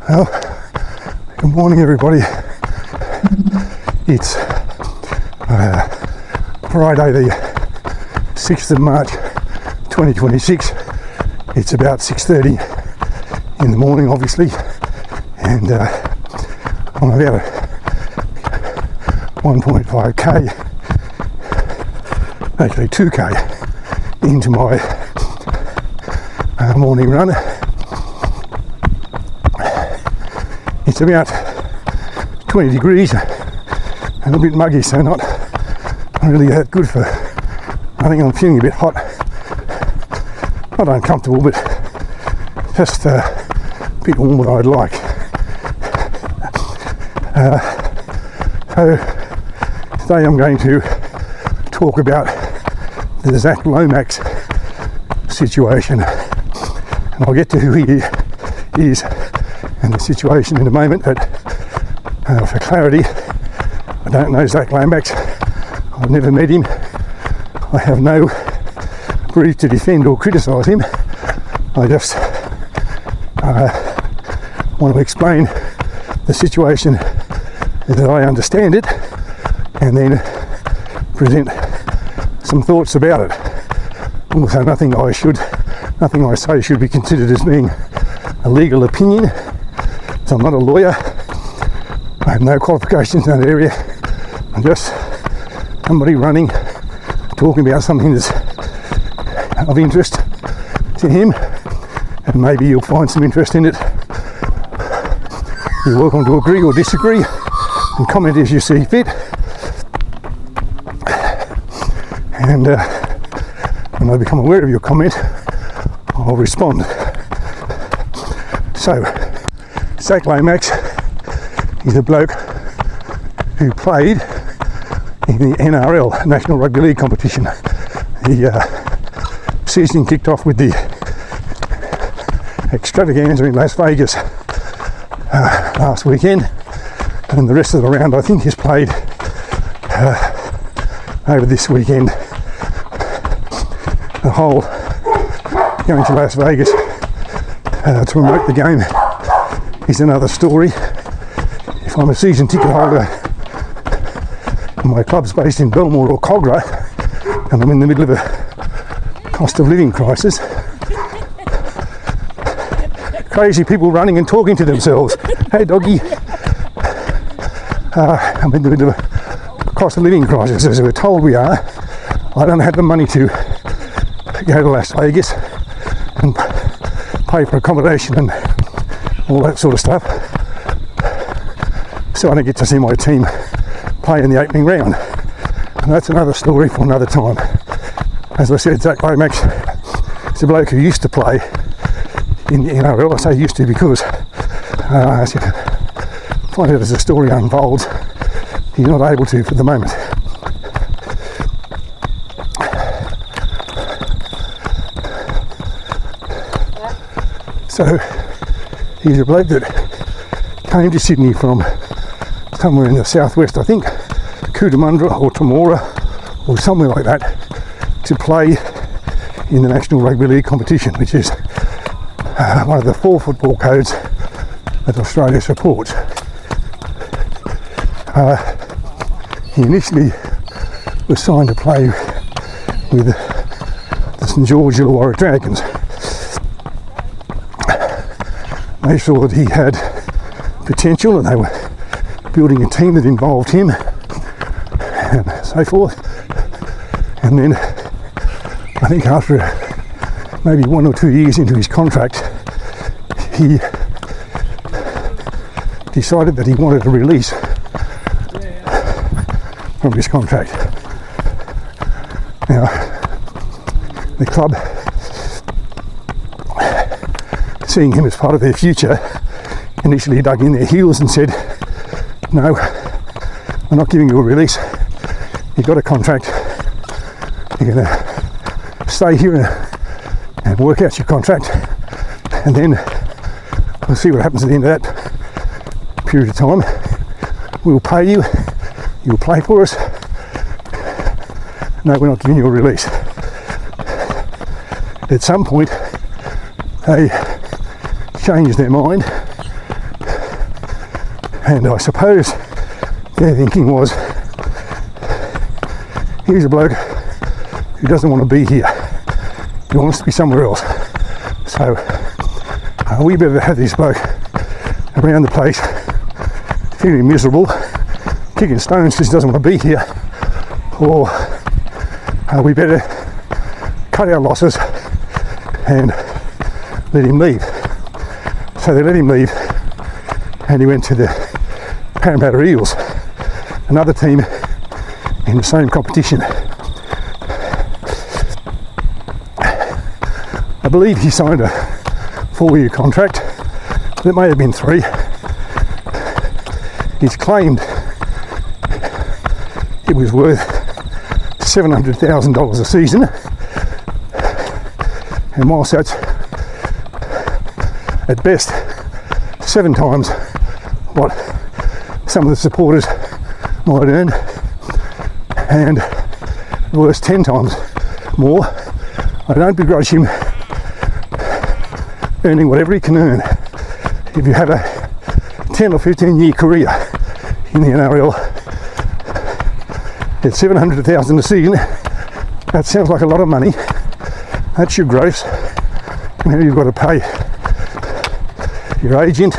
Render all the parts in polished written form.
Well, good morning everybody. It's Friday the 6th of March 2026. It's about 6:30 in the morning obviously, and I'm about 1.5k, actually 2k into my morning run. It's about 20 degrees and a bit muggy, so not really that good for running. I'm feeling a bit hot, not uncomfortable, but just a bit warmer than I'd like. So today I'm going to talk about the Zac Lomax situation, and I'll get to who he is and the situation in a moment, but for clarity, I don't know Zac Lomax. I've never met him. I have no brief to defend or criticise him. I just want to explain the situation as I understand it, and then present some thoughts about it. Also, nothing I say should be considered as being a legal opinion. So I'm not a lawyer. I have no qualifications in that area. I'm just somebody running, talking about something that's of interest to him, and maybe you'll find some interest in it. You're welcome to agree or disagree and comment as you see fit. And when I become aware of your comment, I'll respond. So, Zac Lomax is a bloke who played in the NRL, National Rugby League competition. The season kicked off with the extravaganza in Las Vegas last weekend, and the rest of the round I think is played over this weekend. The whole going to Las Vegas to promote the game is another story. If I'm a season ticket holder and my club's based in Belmore or Cogra, and I'm in the middle of a cost of living crisis, crazy people running and talking to themselves. Hey doggy, I'm in the middle of a cost of living crisis, as we're told we are. I don't have the money to go to Las Vegas and pay for accommodation and all that sort of stuff, so I don't get to see my team play in the opening round. And that's another story for another time. As I said, Zac Lomax is a bloke who used to play in the NRL. I say used to because as you find out as the story unfolds, he's not able to for the moment. So he's a bloke that came to Sydney from somewhere in the southwest, I think, Cootamundra or Temora or somewhere like that, to play in the National Rugby League competition, which is one of the 4 football codes that Australia supports. He initially was signed to play with the St George Illawarra Dragons. They saw that he had potential and they were building a team that involved him and so forth. And then I think after maybe 1 or 2 years into his contract, he decided that he wanted a release from his contract. Now, the club, seeing him as part of their future, initially dug in their heels and said, no, we're not giving you a release. You've got a contract. You're going to stay here and work out your contract, and then we'll see what happens at the end of that period of time. We'll pay you. You'll play for us. No, we're not giving you a release. At some point, they changed their mind, and I suppose their thinking was, here's a bloke who doesn't want to be here, he wants to be somewhere else, so we better have this bloke around the place feeling miserable, kicking stones because he doesn't want to be here, or we better cut our losses and let him leave. So they let him leave, and he went to the Parramatta Eels, another team in the same competition. I believe he signed a 4-year contract, but it may have been 3. He's claimed it was worth $700,000 a season, and whilst that's at best 7 times what some of the supporters might earn, and worst 10 times more, I don't begrudge him earning whatever he can earn. If you have a 10 or 15 year career in the NRL at $700,000 a season, that sounds like a lot of money. That's your gross. And then you've got to pay your agent,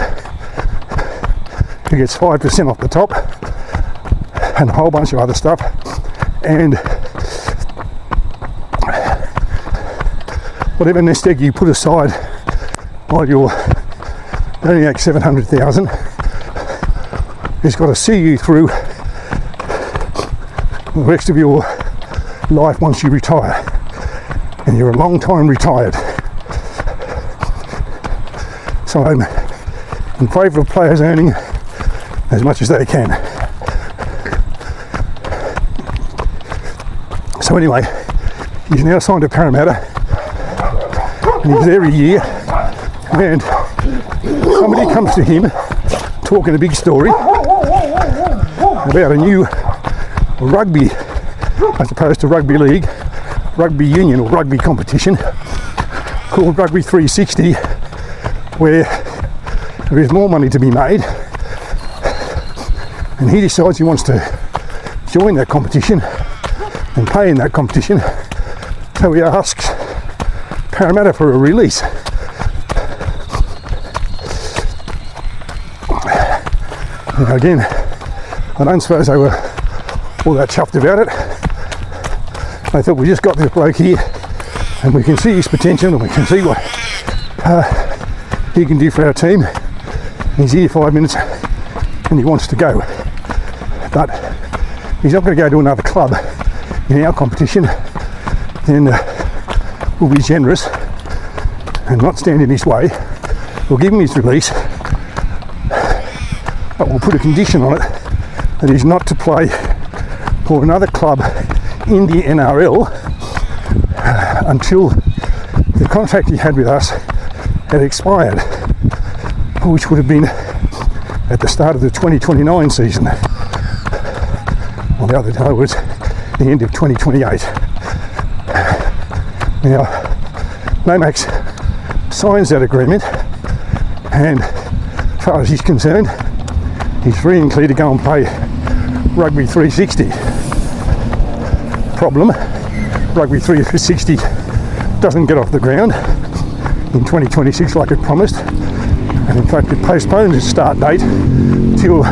who gets 5% off the top, and a whole bunch of other stuff, and whatever nest egg you put aside while you're earning like $700,000 has got to see you through the rest of your life once you retire, and you're a long time retired. So I'm in favour of players earning as much as they can. So anyway, he's now signed to Parramatta, and he's there a year, and somebody comes to him talking a big story about a new rugby, as opposed to rugby league, rugby union or rugby competition called Rugby 360, where there is more money to be made, and he decides he wants to join that competition and play in that competition. So he asks Parramatta for a release. Now again, I don't suppose they were all that chuffed about it. They thought, we just got this bloke here and we can see his potential and we can see what he can do for our team. He's here 5 minutes and he wants to go, but he's not going to go to another club in our competition. Then we'll be generous and not stand in his way. We'll give him his release, but we'll put a condition on it that he's not to play for another club in the NRL until the contract he had with us had expired, which would have been at the start of the 2029 season, or the other day was the end of 2028. Now, Lomax signs that agreement, and as far as he's concerned, he's free and clear to go and play Rugby 360. Problem, Rugby 360 doesn't get off the ground in 2026 like it promised, and in fact it postpones its start date till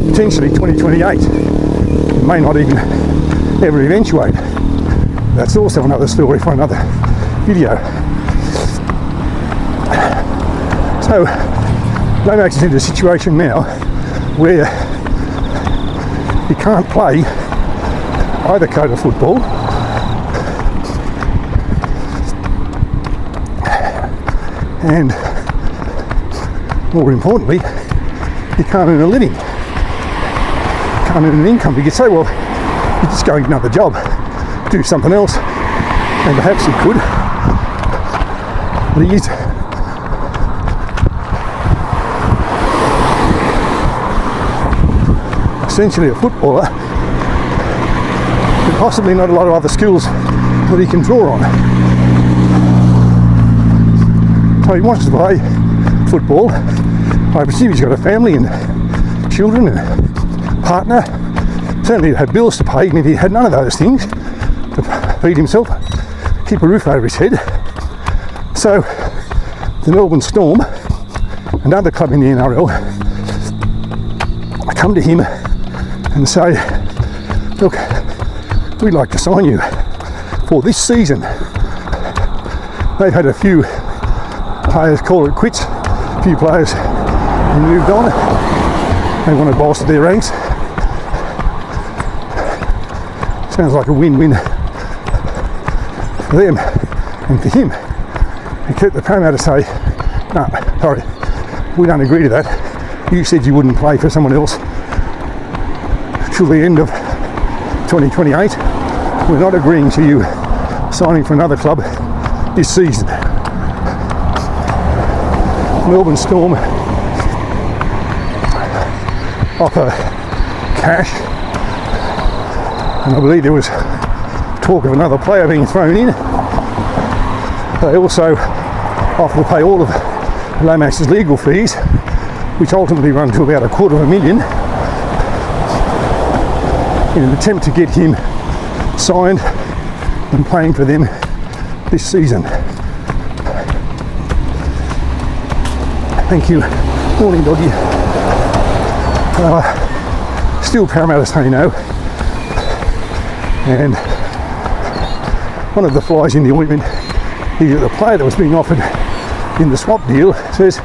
potentially 2028. It may not even ever eventuate. That's also another story for another video. So Lomax is in a situation now where he can't play either code of football, and more importantly, he can't earn a living, can't earn an income. You could say, well, he's just going to another job, do something else, and perhaps he could, but he is essentially a footballer, but possibly not a lot of other skills that he can draw on. So he wants to play football. I presume he's got a family and children and partner. Certainly he'd have bills to pay, and if he had none of those things to feed himself, keep a roof over his head. So the Melbourne Storm, another club in the NRL, come to him and say, look, we'd like to sign you for this season. They've had a few players call it quits, a few players moved on. They want to bolster their ranks. Sounds like a win-win for them and for him. Except the Parramatta say, no, sorry, we don't agree to that. You said you wouldn't play for someone else till the end of 2028. We're not agreeing to you signing for another club this season. Melbourne Storm offer cash, and I believe there was talk of another player being thrown in. They also offer to pay all of Lomax's legal fees, which ultimately run to about $250,000, in an attempt to get him signed and playing for them this season. Thank you. Morning, doggy. Still Parramatta say no. And one of the flies in the ointment is that the player that was being offered in the swap deal says,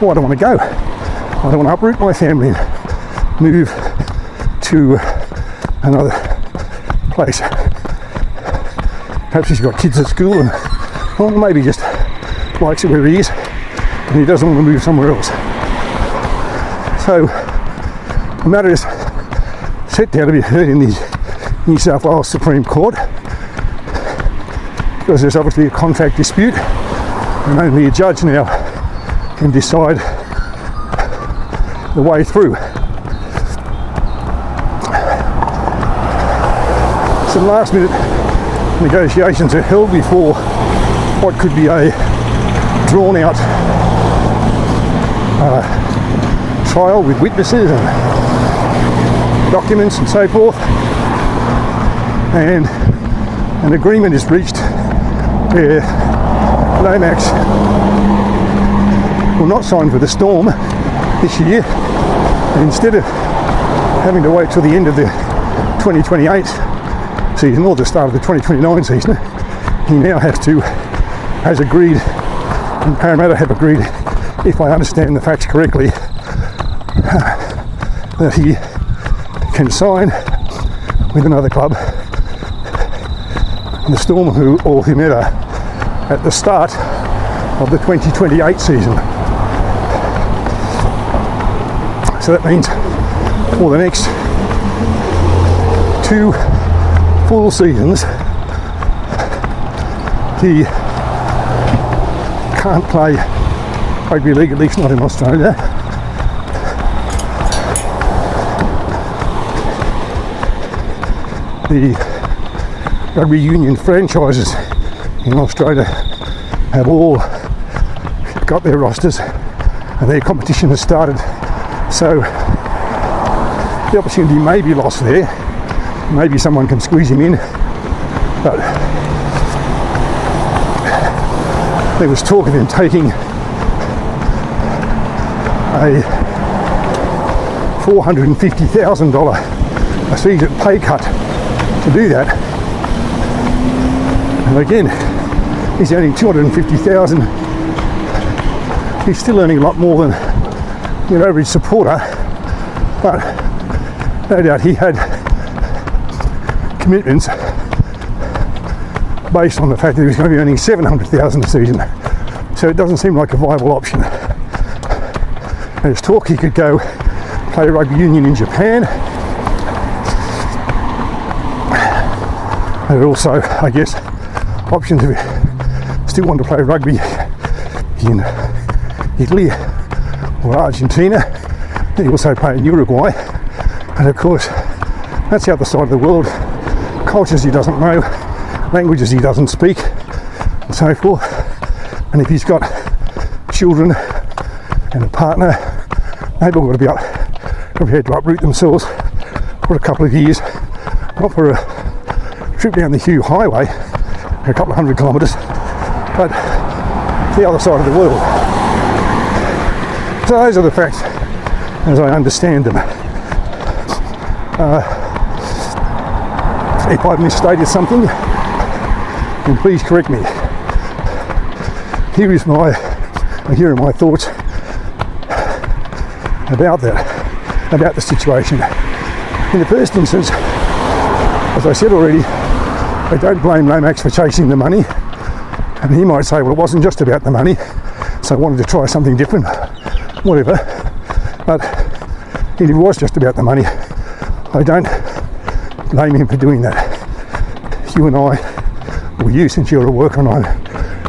well, I don't want to go. I don't want to uproot my family and move to another place. Perhaps he's got kids at school, and or maybe just likes it where he is and he doesn't want to move somewhere else. So the matter is set down to be heard in the New South Wales Supreme Court, because there's obviously a contract dispute and only a judge now can decide the way through. Some last minute negotiations are held before what could be a drawn out trial with witnesses and documents and so forth, and an agreement is reached where Lomax will not sign for the Storm this year, and instead of having to wait till the end of the 2028 season or the start of the 2029 season, he now has agreed, and Parramatta have agreed, if I understand the facts correctly, that he can sign with another club, the Storm or whomever, at the start of the 2028 season. So that means for the next 2 full seasons he can't play Rugby League, at least not in Australia. The rugby union franchises in Australia have all got their rosters and their competition has started, so the opportunity may be lost there. Maybe someone can squeeze him in, but there was talk of him taking a $450,000 a season pay cut to do that. And again, he's earning $250,000. He's still earning a lot more than your average supporter, but no doubt he had commitments based on the fact that he was going to be earning $700,000 a season. So it doesn't seem like a viable option. There's talk he could go play rugby union in Japan. There are also, I guess, options if you still want to play rugby in Italy or Argentina. He also play in Uruguay. And of course, that's the other side of the world. Cultures he doesn't know, languages he doesn't speak, and so forth. And if he's got children and a partner, they've all got to be prepared to uproot themselves for a couple of years, not for a trip down the Hugh Highway, a couple of 100 kilometres, but the other side of the world. So those are the facts as I understand them. If I've misstated something, then please correct me. Here are my thoughts about the situation. In the first instance, as I said already, I don't blame Lomax for chasing the money. And he might say, well, it wasn't just about the money, so I wanted to try something different, whatever. But if it was just about the money, I don't blame him for doing that. You and I, or you, since you're a worker and I'm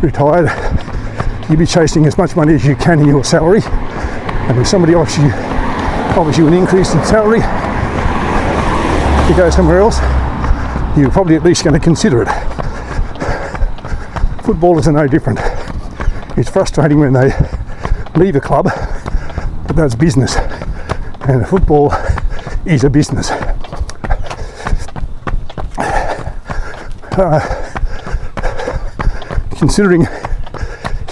retired, you'll be chasing as much money as you can in your salary, and if somebody offers you an increase in salary to go somewhere else, you're probably at least going to consider it. Footballers are no different. It's frustrating when they leave a club, but that's business, and football is a business. Considering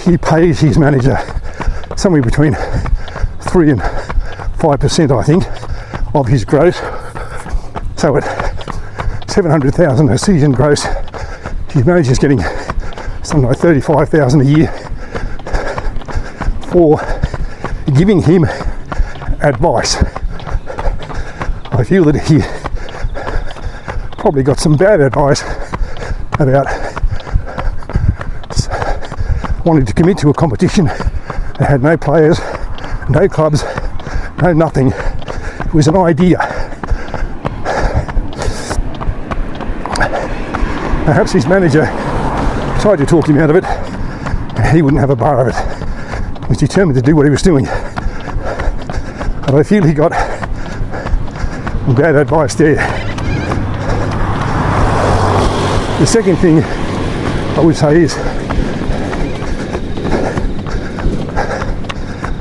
he pays his manager somewhere between 3 and 5%, I think, of his gross. So at 700,000 a season gross, his manager's getting something like 35,000 a year for giving him advice. I feel that he probably got some bad advice about wanting to commit to a competition that had no players, no clubs, no nothing. It was an idea. Perhaps his manager tried to talk him out of it, and he wouldn't have a bar of it. He was determined to do what he was doing. But I feel he got some bad advice there. The second thing I would say is,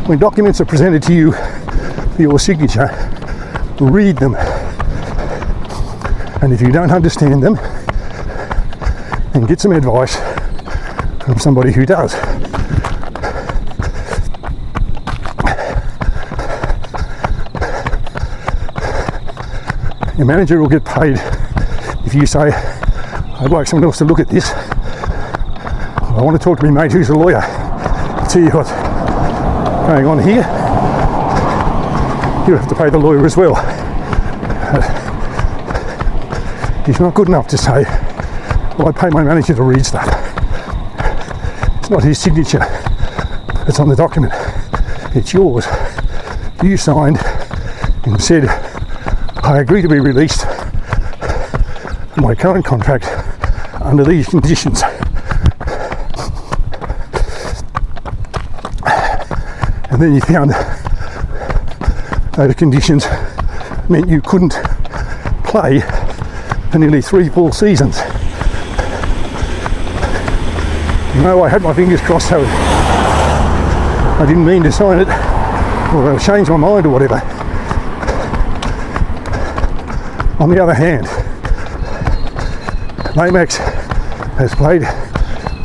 when documents are presented to you for your signature, read them. And if you don't understand them, then get some advice from somebody who does. Your manager will get paid if you say, I'd like someone else to look at this. I want to talk to my mate who's a lawyer. I'll tell you what's going on here. You have to pay the lawyer as well. He's not good enough to say, well, I pay my manager to read stuff. It's not his signature. It's on the document. It's yours. You signed and said, I agree to be released from my current contract under these conditions. And then you found those conditions meant you couldn't play for nearly 3 full seasons. You know, I had my fingers crossed, so I didn't mean to sign it, or I'll change my mind or whatever. On the other hand, Lomax has played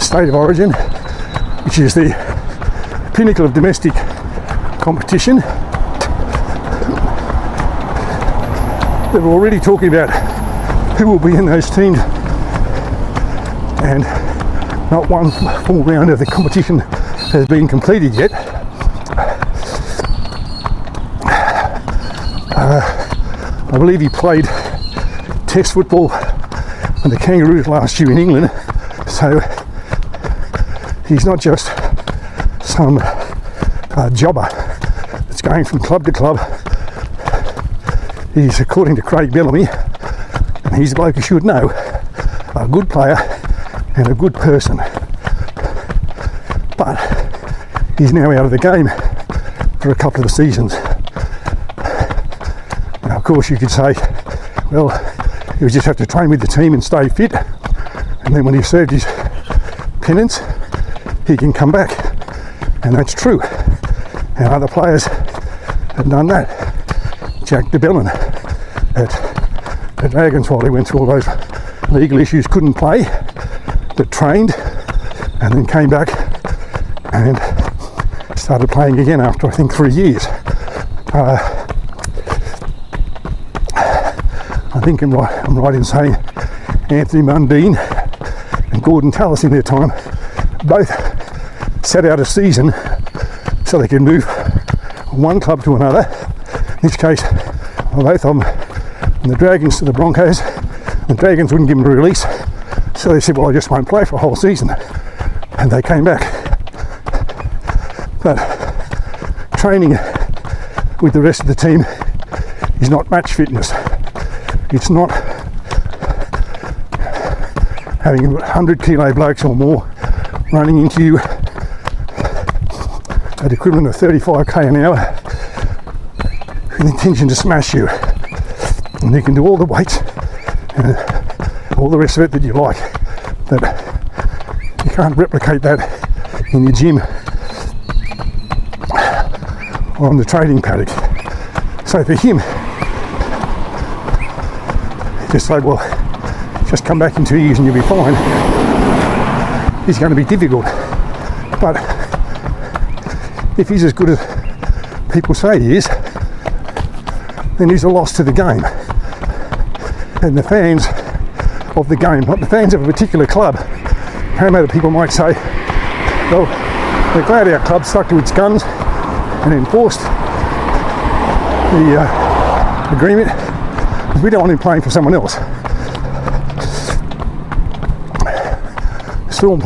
State of Origin, which is the pinnacle of domestic competition. They're already talking about who will be in those teams, and not one full round of the competition has been completed yet. I believe he played Test football and the Kangaroos last year in England, so he's not just some jobber that's going from club to club. He's, according to Craig Bellamy, and he's a bloke who should know, a good player and a good person. But he's now out of the game for a couple of seasons. Now, of course, you could say, well, he would just have to train with the team and stay fit, and then when he's served his penance, he can come back And that's true. And other players have done that. Jack DeBellin at the Dragons, while he went through all those legal issues, couldn't play, but trained, and then came back and started playing again after I think 3 years. I think I'm right in saying Anthony Mundine and Gordon Tallis in their time both set out a season so they could move from one club to another. In this case, both of them, from the Dragons to the Broncos. The Dragons wouldn't give them a release, so they said, well, I just won't play for a whole season. And they came back. But training with the rest of the team is not match fitness. It's not having 100 kilo blokes or more running into you at equivalent of 35k an hour with the intention to smash you. And you can do all the weights and all the rest of it that you like, but you can't replicate that in your gym or on the training paddock. So for him, just like, well, just come back in 2 years and you'll be fine, is going to be difficult. But if he's as good as people say he is, then he's a loss to the game. And the fans of the game, not the fans of a particular club, Parramatta people might say, well, we're glad our club stuck to its guns and enforced the agreement, because we don't want him playing for someone else. Storm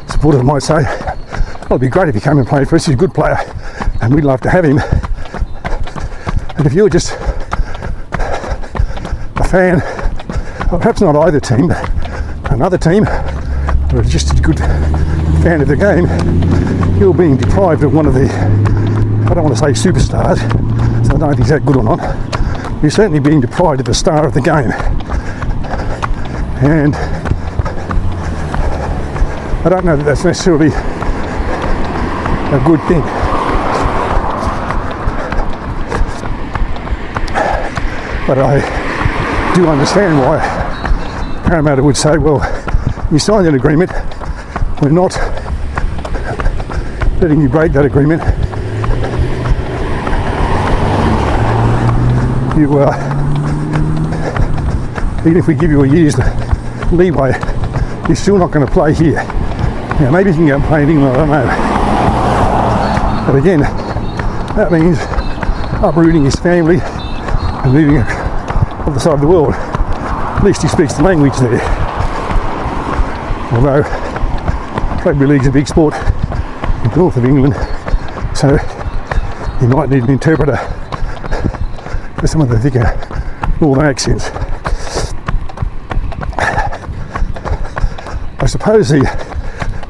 supporters might say, well, it'd be great if he came and played for us, he's a good player and we'd love to have him. And if you're just a fan, well, perhaps not either team, but another team, or just a good fan of the game, you're being deprived of one of the, I don't want to say superstars, so I don't know if he's that good or not. You're certainly being deprived of the star of the game. And I don't know that that's necessarily a good thing. But I do understand why Parramatta would say, well, you signed an agreement, we're not letting you break that agreement. Even if we give you a year's leeway, you're still not going to play here. Now, maybe you can go and play in England, I don't know. But again, that means uprooting his family and moving on the other side of the world. At least he speaks the language there. Although Rugby League's a big sport in the north of England, so he might need an interpreter for some of the thicker northern accents. I suppose the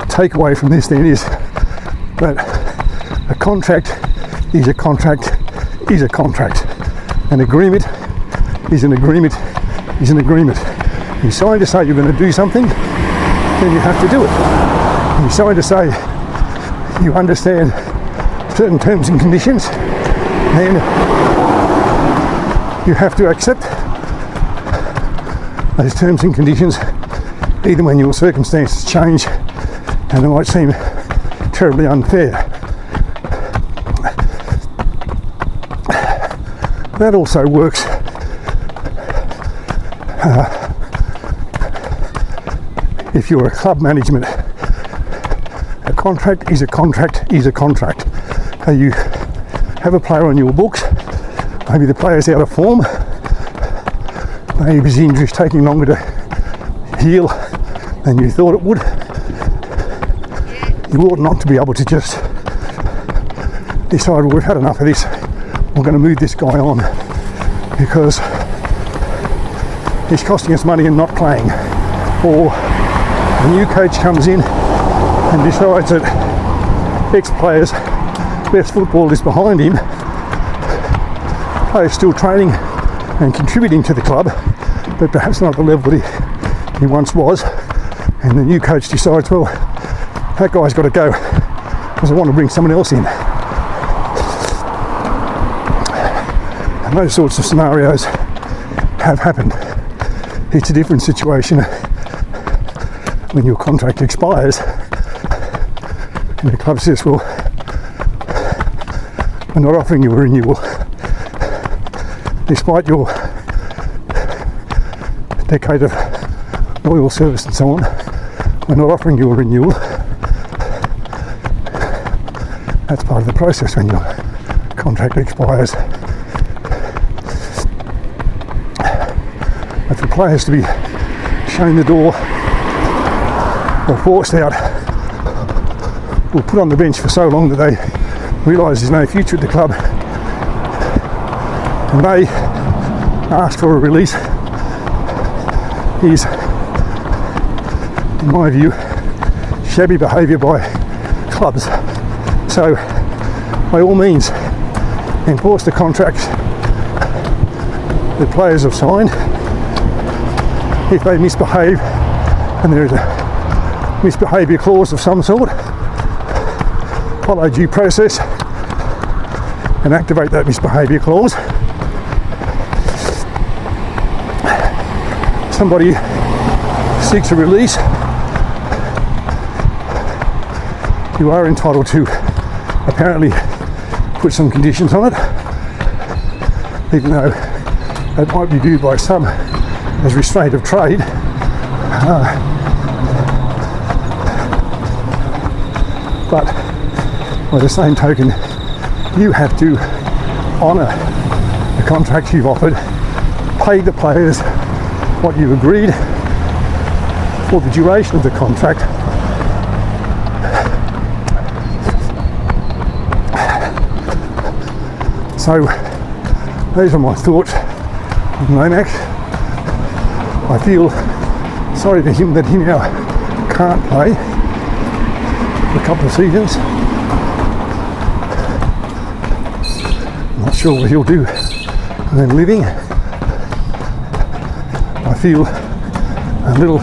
takeaway from this then is that a contract is a contract is a contract. An agreement is an agreement is an agreement. You sign to say you're going to do something, then you have to do it. You sign to say you understand certain terms and conditions, then you have to accept those terms and conditions, even when your circumstances change and it might seem terribly unfair. That also works if you're a club management. A contract is a contract is a contract. You have a player on your books, maybe the player's out of form, maybe his injury's taking longer to heal than you thought it would. You ought not to be able to just decide, well, we've had enough of this, we're going to move this guy on because he's costing us money and not playing. Or a new coach comes in and decides that ex-players' best football is behind him, players still training and contributing to the club, but perhaps not at the level that he once was, and the new coach decides, well, that guy's got to go because I want to bring someone else in. And those sorts of scenarios have happened. It's a different situation when your contract expires and the club says, well, we're not offering you a renewal despite your decade of loyal service and so on. We're not offering you a renewal. That's part of the process when your contract expires. But for players to be shown the door or forced out or put on the bench for so long that they realise there's no future at the club and they ask for a release is, in my view, shabby behaviour by clubs. So, by all means, enforce the contracts that players have signed. If they misbehave and there is a misbehaviour clause of some sort, follow due process and activate that misbehaviour clause. Somebody seeks a release, you are entitled to apparently put some conditions on it, even though it might be viewed by some as restraint of trade. But by the same token, you have to honour the contracts you've offered, pay the players what you've agreed for the duration of the contract. So those are my thoughts on Lomax. I feel sorry for him that he now can't play for a couple of seasons. I'm not sure what he'll do and then living. I feel a little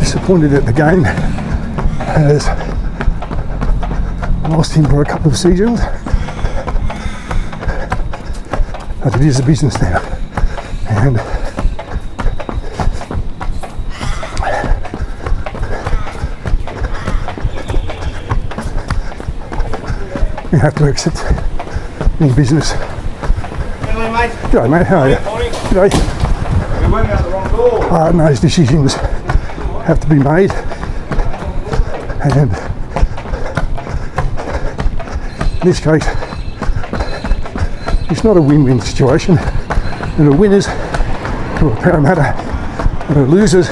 disappointed that the game has lost him for a couple of seasons, but it is a business now, and we have to accept in business. Hello, mate. G'day, mate. How are you? Morning. G'day. We went out the wrong door. And those decisions have to be made, and in this case, it's not a win-win situation. There are winners who are Parramatta, there are losers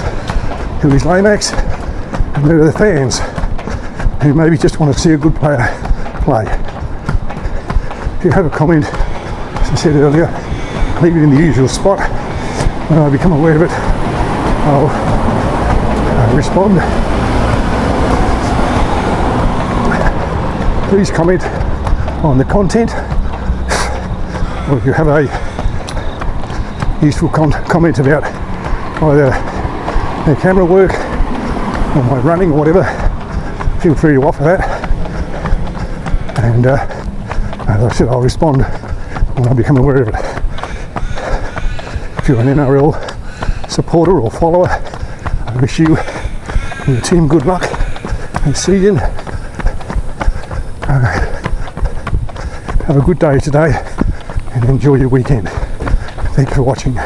who is Lomax, and there are the fans who maybe just want to see a good player play. If you have a comment, as I said earlier, leave it in the usual spot. When I become aware of it, I'll respond. Please comment on the content, or if you have a useful comment about either the camera work or my running or whatever, feel free to offer that. And as I said, I'll respond when I become aware of it. If you're an NRL supporter or follower, I wish you and your team good luck this season. Have a good day today and enjoy your weekend. Thank you for watching.